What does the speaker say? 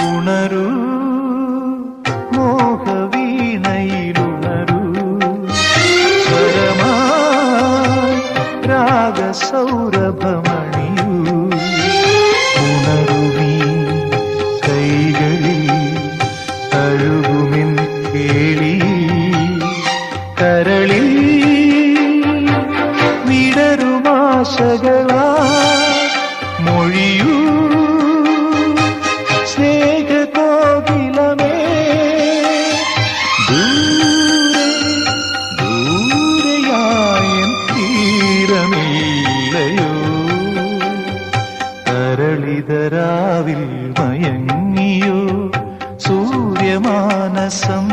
ഉണരൂ മോഹവീണയിലുണരൂ സ്വരമായി രാഗസൗരഭമണിയൂ ഉണരുവീ കൈകളിൽ തഴുകുമിൻ കേളി കരളിൽ വിടരുമാശകളാ മൊഴിയൂ സ്നേഹകോകിലമേ ദൂരെയായും തീരമില്ലയോ തരളിതരാവിൽ മയങ്ങിയോ സൂര്യമാനസം